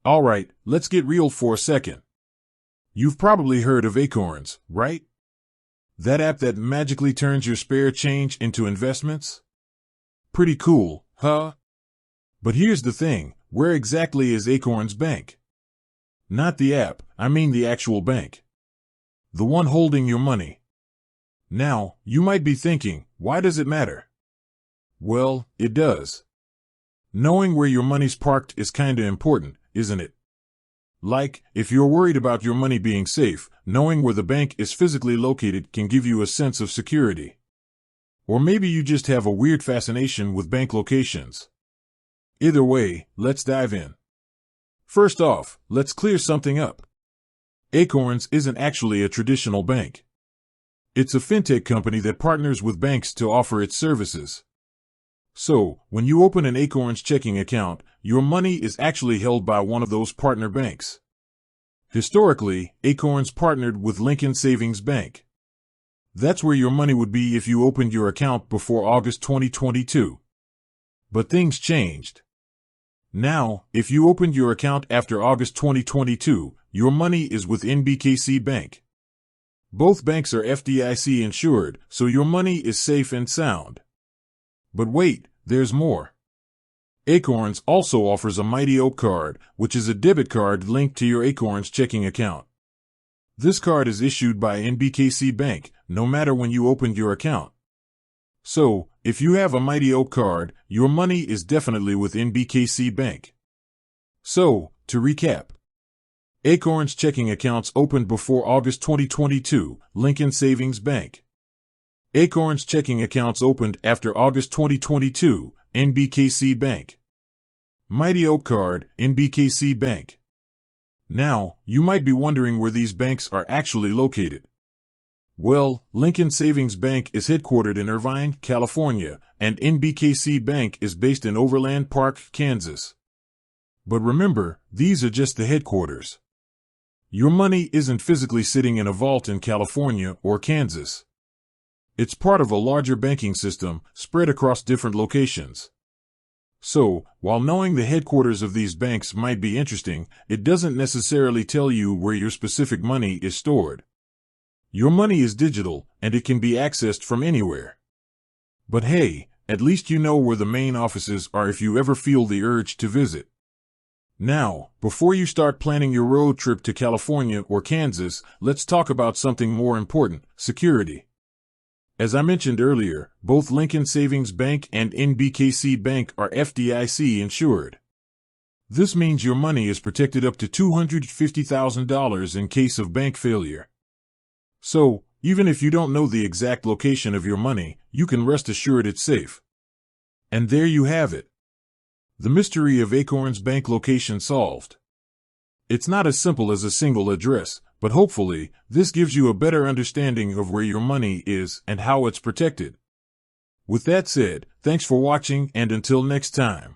Alright, let's get real for a second. You've probably heard of Acorns, right? That app that magically turns your spare change into investments? Pretty cool, huh? But here's the thing, where exactly is Acorns Bank? Not the app, I mean the actual bank. The one holding your money. Now, you might be thinking, why does it matter? Well, it does. Knowing where your money's parked is kinda important, isn't it? Like, if you're worried about your money being safe, knowing where the bank is physically located can give you a sense of security. Or maybe you just have a weird fascination with bank locations. Either way, let's dive in. First off, let's clear something up. Acorns isn't actually a traditional bank. It's a fintech company that partners with banks to offer its services. So, when you open an Acorns checking account, your money is actually held by one of those partner banks. Historically, Acorns partnered with Lincoln Savings Bank. That's where your money would be if you opened your account before August 2022. But things changed. Now, if you opened your account after August 2022, your money is with NBKC Bank. Both banks are FDIC insured, so your money is safe and sound. But wait, there's more. Acorns also offers a Mighty Oak card, which is a debit card linked to your Acorns checking account. This card is issued by NBKC Bank, no matter when you opened your account. So, if you have a Mighty Oak card, your money is definitely with NBKC Bank. So, to recap. Acorns checking accounts opened before August 2022, Lincoln Savings Bank. Acorns checking accounts opened after August 2022, NBKC Bank. Mighty Oak card, NBKC Bank. Now, you might be wondering where these banks are actually located. Well, Lincoln Savings Bank is headquartered in Irvine, California, and NBKC Bank is based in Overland Park, Kansas. But remember, these are just the headquarters. Your money isn't physically sitting in a vault in California or Kansas. It's part of a larger banking system spread across different locations. So, while knowing the headquarters of these banks might be interesting, it doesn't necessarily tell you where your specific money is stored. Your money is digital, and it can be accessed from anywhere. But hey, at least you know where the main offices are if you ever feel the urge to visit. Now, before you start planning your road trip to California or Kansas, let's talk about something more important, security. As I mentioned earlier, both Lincoln Savings Bank and NBKC Bank are FDIC insured. This means your money is protected up to $250,000 in case of bank failure. So, even if you don't know the exact location of your money, you can rest assured it's safe. And there you have it. The mystery of Acorns Bank location solved. It's not as simple as a single address, but hopefully, this gives you a better understanding of where your money is and how it's protected. With that said, thanks for watching and until next time.